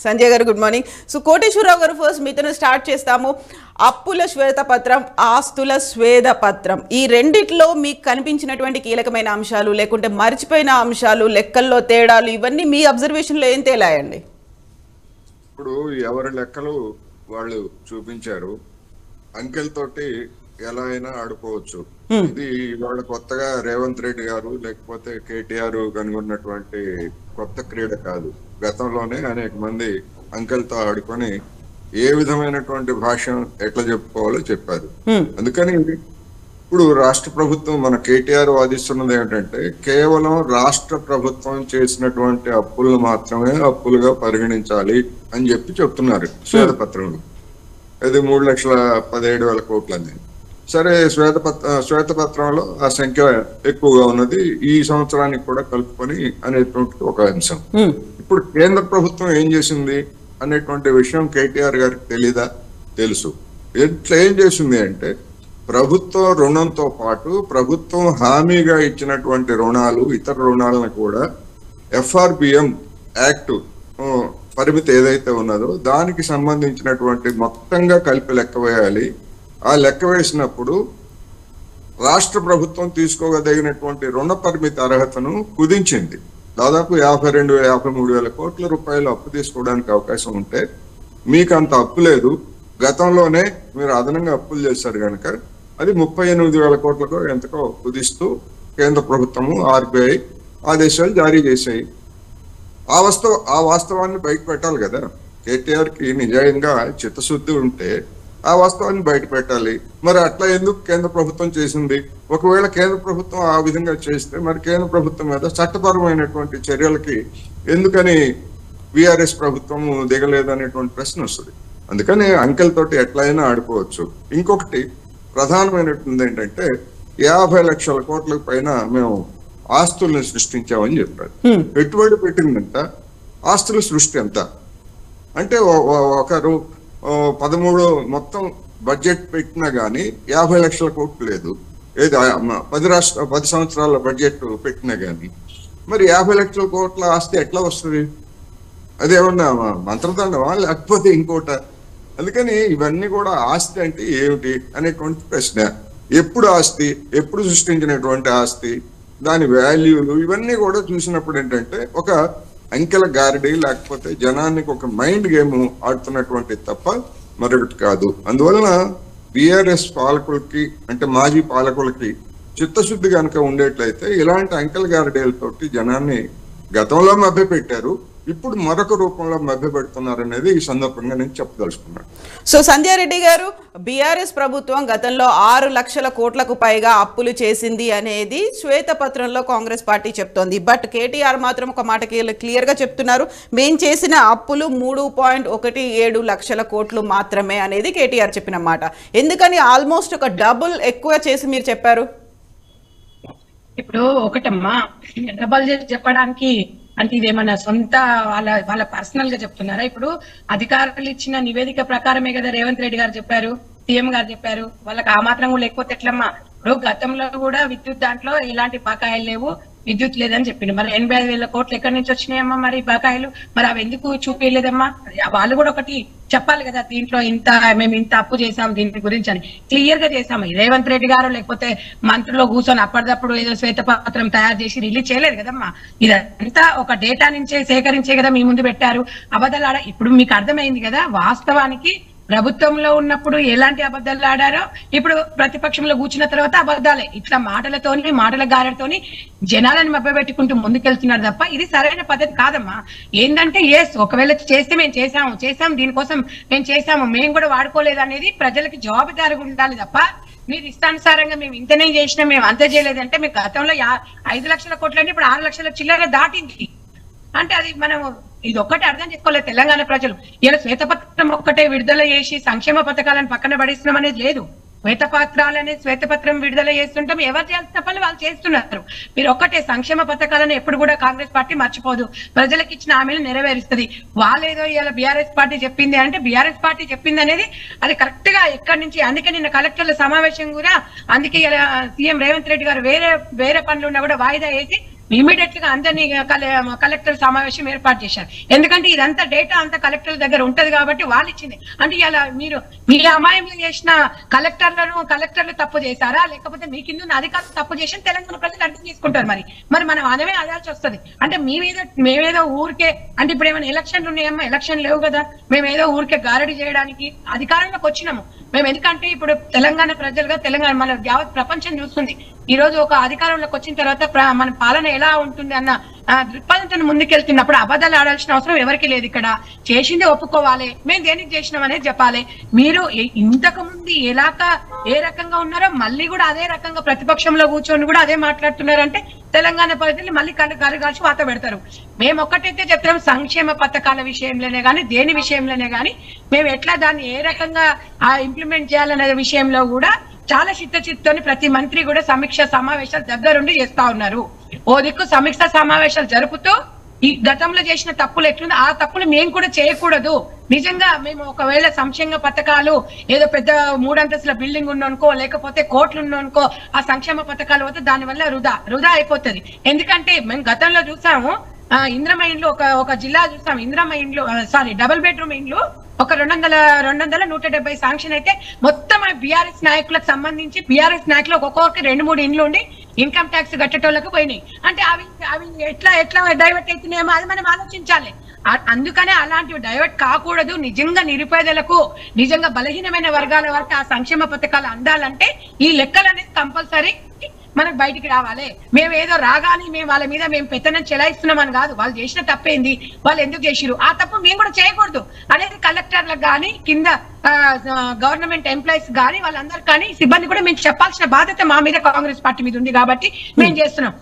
సంజయ్ గారు good morning. So Koteswararao గారు first మీతో స్టార్ట్ చేస్తాము. అప్పుల శ్వేతపత్రం, ఆస్తుల శ్వేతపత్రం, ఈ రెండిట్లో మీకు కనిపించినటువంటి కీలకమైన అంశాలు లేకుంటే మర్చిపోయిన అంశాలు, లెక్కల్లో తేడాలు, ఇవన్నీ మీ అబ్జర్వేషన్లో ఏం తేలాయండి? ఇప్పుడు ఎవరి లెక్కలు వాళ్ళు చూపించారు. అంకెల్ తోటి ఎలా అయినా ఆడుకోవచ్చు. ఇది ఇవాళ కొత్తగా రేవంత్ రెడ్డి గారు లేకపోతే కేటీఆర్ కనుగొన్నటువంటి కొత్త క్రీడ కాదు. గతంలోనే అనేక మంది అంకెల్తో ఆడుకొని ఏ విధమైనటువంటి భాష ఎట్లా చెప్పుకోవాలో చెప్పారు. అందుకని ఇప్పుడు రాష్ట్ర ప్రభుత్వం, మన కేటీఆర్ వాదిస్తున్నది ఏమిటంటే కేవలం రాష్ట్ర ప్రభుత్వం చేసినటువంటి అప్పులను మాత్రమే అప్పులుగా పరిగణించాలి అని చెప్తున్నారు శ్వేతపత్రంలో. అది 3,17,000 కోట్లు అని. సరే, శ్వేతపత్రంలో ఆ సంఖ్య ఎక్కువగా ఉన్నది, ఈ సంవత్సరానికి కూడా కలుపుకొని అనేటువంటి ఒక అంశం. ఇప్పుడు కేంద్ర ప్రభుత్వం ఏం చేసింది అనేటువంటి విషయం కేటీఆర్ గారికి తెలీదా? తెలుసు. ఎట్లా ఏం చేసింది అంటే ప్రభుత్వ రుణంతో పాటు ప్రభుత్వం హామీగా ఇచ్చినటువంటి రుణాలు, ఇతర రుణాలను కూడా FRBM యాక్ట్ పరిమితి ఏదైతే ఉన్నదో దానికి సంబంధించినటువంటి మొత్తంగా కలిపి లెక్క వేయాలి. ఆ లెక్క వేసినప్పుడు రాష్ట్ర ప్రభుత్వం తీసుకోగలిగినటువంటి రుణ పరిమితి అర్హతను కుదించింది. దాదాపు 52,000-53,000 కోట్ల రూపాయలు అప్పు తీసుకోవడానికి అవకాశం ఉంటే మీకు అంత అప్పు లేదు, గతంలోనే మీరు అదనంగా అప్పులు చేశారు కనుక అది 38,000 కోట్లకు ఎంతకో కుదిస్తూ కేంద్ర ప్రభుత్వము RBI ఆదేశాలు జారీ చేశాయి. ఆ వాస్తవాన్ని బయట పెట్టాలి కదా. కేటీఆర్కి నిజంగా చిత్తశుద్ధి ఉంటే ఆ వాస్తవాన్ని బయట పెట్టాలి. మరి అట్లా ఎందుకు కేంద్ర ప్రభుత్వం చేసింది? ఒకవేళ కేంద్ర ప్రభుత్వం ఆ విధంగా చేస్తే మరి కేంద్ర ప్రభుత్వం మీద చట్టపరమైనటువంటి చర్యలకి ఎందుకని బీఆర్ఎస్ ప్రభుత్వం దిగలేదు అనేటువంటి ప్రశ్న వస్తుంది. అందుకని అంకెలతోటి ఎట్లయినా ఆడుకోవచ్చు. ఇంకొకటి ప్రధానమైనటువంటి ఏంటంటే 50 లక్షల కోట్ల పైన మేము ఆస్తుల్ని సృష్టించామని చెప్పారు. పెట్టుబడి పెట్టిందంట, ఆస్తుల సృష్టి ఎంత అంటే ఒకరు 13 మొత్తం బడ్జెట్ పెట్టినా గానీ 50 లక్షల కోట్లు లేదు. ఏది 10 సంవత్సరాల బడ్జెట్ పెట్టినా గానీ మరి 50 లక్షల కోట్ల ఆస్తి ఎట్లా వస్తుంది? అదేమన్నా మంత్రదండమా లేకపోతే ఇంకోట? అందుకని ఇవన్నీ కూడా ఆస్తి అంటే ఏమిటి అనేటువంటి ప్రశ్న. ఎప్పుడు ఆస్తి, ఎప్పుడు సృష్టించినటువంటి ఆస్తి, దాని వాల్యూలు, ఇవన్నీ కూడా చూసినప్పుడు ఏంటంటే ఒక అంకెల గారడీ లేకపోతే జనానికి ఒక మైండ్ గేమ్ ఆడుతున్నటువంటి తప్ప మరొకటి కాదు. అందువలన బీఆర్ఎస్ పాలకులకి అంటే మాజీ పాలకులకి చిత్తశుద్ధి కనుక ఉండేట్లయితే ఇలాంటి అంకెల గారడీలతోటి జనాన్ని గతంలో మభ్యపెట్టారు, ఇప్పుడు మరొక రూపంలో మభ్యపెడుతున్నారు అనేది ఈ సందర్భంగా నేను చెప్పదలుచుకున్నాను. సో సంజయ్ రెడ్డి గారు, బీఆర్ఎస్ ప్రభుత్వం గతంలో 6 లక్షల కోట్లకు పైగా అప్పులు చేసింది అనేది శ్వేతపత్రంలో కాంగ్రెస్ పార్టీ చెప్తోంది. బట్ కేటీఆర్ మాత్రం ఒక మాట క్లియర్గా చెప్తున్నారు, మేం చేసిన అప్పులు 3.17 లక్షల కోట్లు మాత్రమే అనేది కేటీఆర్ చెప్పిన మాట. ఎందుకని ఆల్మోస్ట్ ఒక డబుల్ ఎక్కువ చేసి మీరు చెప్పారు? ఇప్పుడు ఒకటమ్మా, డబల్ చేసి చెప్పడానికి అంటే ఇదేమన్నా సొంత వాళ్ళ పర్సనల్ గా చెప్తున్నారా? ఇప్పుడు అధికారులు ఇచ్చిన నివేదిక ప్రకారమే కదా రేవంత్ రెడ్డి గారు చెప్పారు, సీఎం గారు చెప్పారు. వాళ్ళకి ఆ మాత్రం కూడా లేకపోతే ఎట్లమ్మా? ఇప్పుడు గతంలో కూడా విద్యుత్ దాంట్లో ఇలాంటి బకాయిలు లేవు, విద్యుత్ లేదని చెప్పింది. మరి 85,000 కోట్లు ఎక్కడి నుంచి వచ్చినాయమ్మా మరి బకాయిలు? మరి అవి ఎందుకు చూపించలేదమ్మా? వాళ్ళు కూడా ఒకటి చెప్పాలి కదా, దీంట్లో మేము ఇంత అప్పు చేసాం దీని గురించి అని క్లియర్ గా చేసాము. రేవంత్ రెడ్డి గారు లేకపోతే మంత్రులు కూర్చొని అప్పటిదప్పుడు ఏదో శ్వేతపత్రం తయారు చేసి రిలీజ్ చేయలేదు కదమ్మా. ఇదంతా ఒక డేటా నుంచే సేకరించే కదా మీ ముందు పెట్టారు. అబద్ధాలు ఇప్పుడు మీకు అర్థమైంది కదా వాస్తవానికి ప్రభుత్వంలో ఉన్నప్పుడు ఎలాంటి అబద్ధాలు ఆడారో, ఇప్పుడు ప్రతిపక్షంలో కూర్చున్న తర్వాత అబద్ధాలే. ఇట్లా మాటల గారడితోని జనాలను మభ్యపెట్టుకుంటూ ముందుకెళ్తున్నారు తప్ప ఇది సరైన పద్ధతి కాదమ్మా. ఏంటంటే ఒకవేళ చేస్తే మేము చేసాం దీనికోసం మేము చేసాము, మేము కూడా వాడుకోలేదు అనేది ప్రజలకి జవాబుదారీగా ఉండాలి తప్ప మీరు ఇష్టానుసారంగా మేము ఇంతనే చేసినాం మేము అంత చేయలేదంటే మీకు గతంలో 5 లక్షల కోట్లు అంటే ఇప్పుడు 6 లక్షల చిల్లర దాటింది అంటే అది మనం ఇది ఒక్కటే అర్థం చేసుకోలేదు తెలంగాణ ప్రజలు. ఇలా శ్వేతపత్రం ఒక్కటే విడుదల చేసి సంక్షేమ పథకాలను పక్కన పడేస్తున్నాం అనేది లేదు. శ్వేతపత్రం విడుదల చేస్తుంటాం, ఎవరు చేయాల్సిన పనులు వాళ్ళు చేస్తున్నారు. మీరు ఒక్కటే సంక్షేమ పథకాలను ఎప్పుడు కూడా కాంగ్రెస్ పార్టీ మర్చిపోదు, ప్రజలకు ఇచ్చిన హామీలు నెరవేరుస్తుంది. వాళ్ళేదో ఇలా బీఆర్ఎస్ పార్టీ చెప్పింది అంటే బీఆర్ఎస్ పార్టీ చెప్పింది అనేది అది కరెక్ట్ గా ఎక్కడి నుంచి. అందుకే నిన్న కలెక్టర్ల సమావేశం కూడా అందుకే ఇలా సీఎం రేవంత్ రెడ్డి గారు వేరే పనులు ఉన్నా కూడా వాయిదా వేసి ఇమీడియట్ గా అందరినీ కలెక్టర్ సమావేశం ఏర్పాటు చేశారు. ఎందుకంటే ఇదంతా డేటా అంతా కలెక్టర్ దగ్గర ఉంటది కాబట్టి వాళ్ళు ఇచ్చింది. అంటే ఇలా మీరు మీ అమాయంలో చేసిన కలెక్టర్లు తప్పు చేశారా, లేకపోతే మీ కింద ఉన్న అధికారులు తప్పు చేసి తెలంగాణ ప్రజలు అర్థం చేసుకుంటారు. మరి మనం అనమే అదాల్సి వస్తుంది. అంటే మేమేదో ఊరికే, అంటే ఇప్పుడు ఏమైనా ఎలక్షన్లు ఉన్నాయమ్మా? ఎలక్షన్ లేవు కదా. మేమేదో ఊరికే గారడి చేయడానికి అధికారంలోకి వచ్చినాము. మేము ఎందుకంటే ఇప్పుడు తెలంగాణ ప్రజలుగా తెలంగాణ మన యావత్ ప్రపంచం చూస్తుంది. ఈ రోజు ఒక అధికారంలోకి వచ్చిన తర్వాత మన పాలన ఎలా ఉంటుంది అన్న దృక్పథంతో ముందుకెళ్తున్నప్పుడు అబద్ధాలు ఆడాల్సిన అవసరం ఎవరికి లేదు. ఇక్కడ చేసింది ఒప్పుకోవాలి, మేము దేనికి చేసినాం అనేది చెప్పాలి. మీరు ఇంతకు ముందు ఏ రకంగా ఉన్నారో మళ్ళీ కూడా అదే రకంగా ప్రతిపక్షంలో కూర్చొని కూడా అదే మాట్లాడుతున్నారంటే తెలంగాణ ప్రజలు మళ్ళీ కళ్ళు కాల్చి వాత పెడతారు. మేము ఒక్కటైతే చెప్తున్నాం, సంక్షేమ పథకాల విషయంలోనే కానీ దేని విషయంలోనే కానీ మేము ఎట్లా దాన్ని ఏ రకంగా ఇంప్లిమెంట్ చేయాలనే విషయంలో కూడా చాలా చిత్తచిత్తోని ప్రతి మంత్రి కూడా సమీక్ష సమావేశాలు దగ్గరుండి చేస్తా ఉన్నారు. ఓ దిక్కు సమీక్ష సమావేశాలు జరుపుతూ ఈ గతంలో చేసిన తప్పులు ఎట్లుందో ఆ తప్పులు మేము కూడా చేయకూడదు. నిజంగా మేము ఒకవేళ సంక్షేమ పథకాలు ఏదో పెద్ద 3 అంతస్తుల బిల్డింగ్ ఉన్ననుకో, లేకపోతే కోట్లు ఉన్ననుకో, ఆ సంక్షేమ పథకాలు పోతే దానివల్ల వృధా అయిపోతుంది. ఎందుకంటే మేము గతంలో చూసాము, ఇంద్రమ ఇండ్లు ఒక జిల్లా చూసాం. ఇంద్రమ ఇండ్లు డబుల్ బెడ్రూమ్ ఇండ్లు ఒక 200 శాంక్షన్ అయితే మొత్తం బీఆర్ఎస్ నాయకులకు సంబంధించి బీఆర్ఎస్ నాయకులు ఒక్కొక్కరికి 2-3 ఇండ్లు ఉండి ఇన్కమ్ ట్యాక్స్ కట్టేటోళ్ళకి పోయినాయి. అంటే అవి ఎట్లా డైవర్ట్ అవుతున్నాయేమో అది మనం ఆలోచించాలి. అందుకనే అలాంటివి డైవర్ట్ కాకూడదు. నిజంగా నిరుపేదలకు, నిజంగా బలహీనమైన వర్గాల వరకు ఆ సంక్షేమ పథకాలు అందాలంటే ఈ లెక్కలు అనేది కంపల్సరీ మనకు బయటికి రావాలి. మేము ఏదో రాగానే మేము వాళ్ళ మీద మేము పెత్తనం చెలాయిస్తున్నామని కాదు. వాళ్ళు చేసిన తప్పేంది, వాళ్ళు ఎందుకు చేసిరు, ఆ తప్పు మేము కూడా చేయకూడదు అనేది కలెక్టర్లకు కానీ కింద గవర్నమెంట్ ఎంప్లాయీస్ కానీ వాళ్ళందరూ కానీ సిబ్బంది కూడా మేము చెప్పాల్సిన బాధ్యత మా మీద కాంగ్రెస్ పార్టీ మీద ఉంది కాబట్టి మేము చేస్తున్నాం.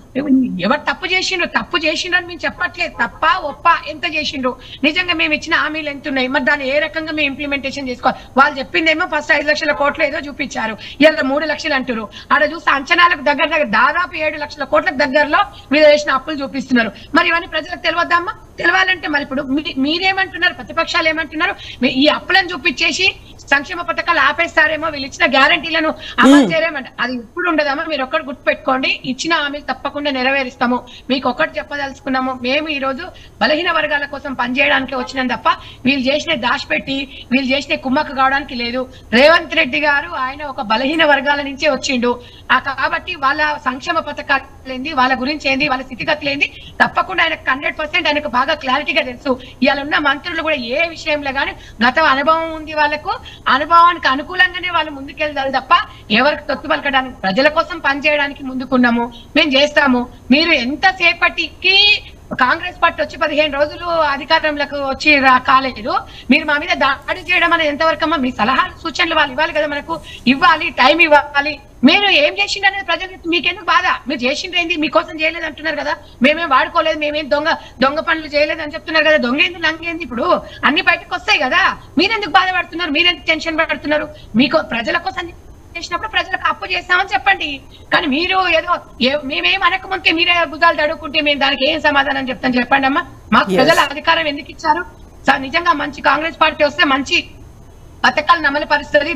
ఎవరు తప్పు చేసిండ్రు అని మేము చెప్పట్లేదు. తప్ప ఒప్ప ఎంత చేసిండ్రు, నిజంగా మేము ఇచ్చిన హామీలు ఎంత ఉన్నాయి, మరి దాన్ని ఏ రకంగా మేము ఇంప్లిమెంటేషన్ చేసుకోవాలి. వాళ్ళు చెప్పిందేమో ఫస్ట్ 5 లక్షల కోట్లు ఏదో చూపించారు, ఇలా 3 లక్షలు అంటారు. ఆడ చూస్తే అంచనాలకు దగ్గర దాదాపు 7 లక్షల కోట్లకు దగ్గరలో మీరు చేసిన అప్పులు చూపిస్తున్నారు. మరి ఇవన్నీ ప్రజలకు తెలియద్దమ్మా? తెలవాలంటే మరి ఇప్పుడు మీరేమంటున్నారు, ప్రతిపక్షాలు ఏమంటున్నారు, ఈ అప్పులను చూపించేసి సంక్షేమ పథకాలు ఆపేస్తారేమో, వీళ్ళు ఇచ్చిన గ్యారంటీలను అమలు చేయరేమంట. అది ఇప్పుడు ఉండదమ్మా. మీరు ఒక్కటి గుర్తుపెట్టుకోండి, ఇచ్చిన హామీలు తప్పకుండా నెరవేరుస్తాము. మీకు ఒక్కటి చెప్పదలుచుకున్నాము, మేము ఈ రోజు బలహీన వర్గాల కోసం పనిచేయడానికి వచ్చినాం తప్ప వీళ్ళు చేసిన దాచిపెట్టి వీళ్ళు చేసిన కుమ్మక్క కావడానికి లేదు. రేవంత్ రెడ్డి గారు ఆయన ఒక బలహీన వర్గాల నుంచే వచ్చిండు కాబట్టి వాళ్ళ సంక్షేమ పథకాలు ఏంది, వాళ్ళ గురించి ఏంది, వాళ్ళ స్థితిగతులు ఏంది తప్పకుండా ఆయనకు 100% ఆయనకు బాగా క్లారిటీగా తెలుసు. ఇవాళ ఉన్న మంత్రులు కూడా ఏ విషయంలో కానీ గత అనుభవం ఉంది వాళ్ళకు, అనుభవానికి అనుకూలంగానే వాళ్ళు ముందుకెళ్తారు తప్ప ఎవరికి తొత్తు పలకడానికి, ప్రజల కోసం పనిచేయడానికి ముందుకున్నాము, మేము చేస్తాము. మీరు ఎంతసేపటికి కాంగ్రెస్ పార్టీ వచ్చి 15 రోజులు అధికారంలోకి వచ్చి కాలేదు, మీరు మా మీద దాడి చేయడం అనేది ఎంతవరకమ్మా? మీ సలహాలు సూచనలు వాళ్ళు ఇవ్వాలి కదా, మనకు ఇవ్వాలి, టైం ఇవ్వాలి. మీరు ఏం చేసిండు అనేది ప్రజలు మీకెందుకు బాధ? మీరు చేసింది ఏంది, మీకోసం చేయలేదు అంటున్నారు కదా, మేమేం వాడుకోలేదు, మేమేం దొంగ పనులు చేయలేదు అని చెప్తున్నారు కదా. దొంగ ఏంది లంగేంది ఇప్పుడు అన్ని బయటకు వస్తాయి కదా. మీరెందుకు బాధపడుతున్నారు, మీరెందుకు టెన్షన్ పడుతున్నారు? మీకు ప్రజల కోసం చేసినప్పుడు ప్రజలకు అప్పు చేస్తామని చెప్పండి. కానీ మీరు ఏదో మేమేం అనక ముందుకే మీరే భుజాలు తడుకుంటే మేము దానికి ఏం సమాధానం చెప్తాను చెప్పండి అమ్మా. మాకు ప్రజల అధికారం ఎందుకు ఇచ్చారు? నిజంగా మంచి కాంగ్రెస్ పార్టీ వస్తే మంచి పథకాలను అమలు పరుస్తుంది,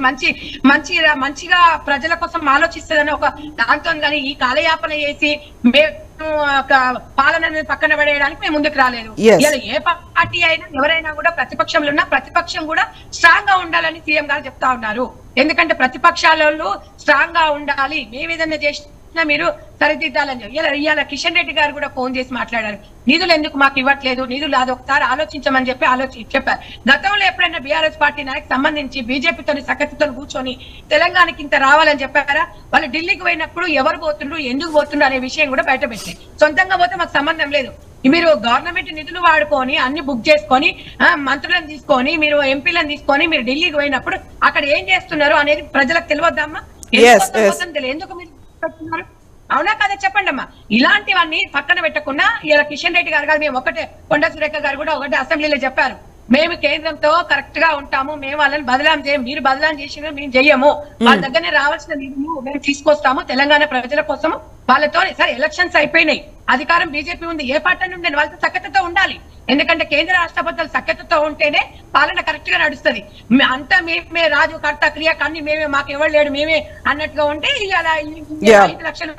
మంచిగా ప్రజల కోసం ఆలోచిస్తుందని ఒక దాంతో కానీ ఈ కాలయాపన చేసి పాలనని పక్కన పడేయడానికి మేము ముందుకు రాలేదు. ఇలా ఏ పార్టీ అయినా ఎవరైనా కూడా ప్రతిపక్షంలో ఉన్న ప్రతిపక్షం కూడా స్ట్రాంగ్ గా ఉండాలని సీఎం గారు చెప్తా ఉన్నారు. ఎందుకంటే ప్రతిపక్షాలలో స్ట్రాంగ్ గా ఉండాలి, మేము ఏదైనా చేసినా మీరు సరిదిద్దాలని. ఇవాళ కిషన్ రెడ్డి గారు కూడా ఫోన్ చేసి మాట్లాడారు, నిధులు ఎందుకు మాకు ఇవ్వట్లేదు, నిధులు అది ఒకసారి ఆలోచించమని చెప్పారు. గతంలో ఎప్పుడైనా బీఆర్ఎస్ పార్టీ నాయకు సంబంధించి బీజేపీతో సఖత్తుతో కూర్చొని తెలంగాణకి ఇంత రావాలని చెప్పారా? వాళ్ళు ఢిల్లీకి పోయినప్పుడు ఎవరు పోతుండ్రు, ఎందుకు పోతుండ్రు అనే విషయం కూడా బయట పెట్టారు. సొంతంగా పోతే మాకు సంబంధం లేదు. మీరు గవర్నమెంట్ నిధులు వాడుకొని అన్ని బుక్ చేసుకొని మంత్రులను తీసుకొని మీరు ఎంపీలను తీసుకొని మీరు ఢిల్లీకి పోయినప్పుడు అక్కడ ఏం చేస్తున్నారు అనేది ప్రజలకు తెలియద్దమ్మా? ఎందుకు మీరు పెట్టుకున్నారు? అవునా కదా చెప్పండి అమ్మా. ఇలాంటివన్నీ పక్కన పెట్టకుండా ఇలా కిషన్ రెడ్డి గారు కాదు, మేము ఒకటే, కొండ సురేఖ గారు కూడా ఒకటే అసెంబ్లీలో చెప్పారు, మేము కేంద్రంతో కరెక్ట్ గా ఉంటాము, మేము వాళ్ళని బదలాం చేయం, మీరు బదలాం చేసిన మేము చెయ్యము, వాళ్ళ దగ్గరనే రావాల్సిన నిధులు మేము తీసుకొస్తాము తెలంగాణ ప్రజల కోసము. వాళ్ళతో సరే ఎలక్షన్స్ అయిపోయినాయి, అధికారం బీజేపీ ఉంది, ఏ పార్టీ ఉంది, వాళ్ళతో సఖ్యతతో ఉండాలి. ఎందుకంటే కేంద్ర రాష్ట్ర ప్రభుత్వాలు సఖ్యతతో ఉంటేనే పాలన కరెక్ట్ గా నడుస్తుంది. అంతా మేమే రాజు కర్త క్రియ కన్నీ మేమే, మాకు ఎవరు లేడు మేమే అన్నట్టుగా ఉంటే ఇలా 5 లక్షలు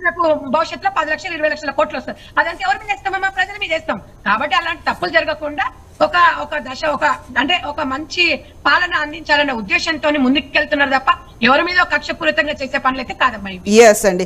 రేపు భవిష్యత్తులో 10 లక్షలు 20 లక్షల కోట్లు వస్తుంది. అదంతా ఎవరి మీద వేస్తామమ్మా? ప్రజల మీద వేస్తాం. కాబట్టి అలాంటి తప్పులు జరగకుండా ఒక మంచి పాలన అందించాలనే ఉద్దేశంతో ముందుకెళ్తున్నారు తప్ప ఎవరి మీద కక్షపూరితంగా చేసే పనులు అయితే కాదమ్మా. ఎస్ అండి.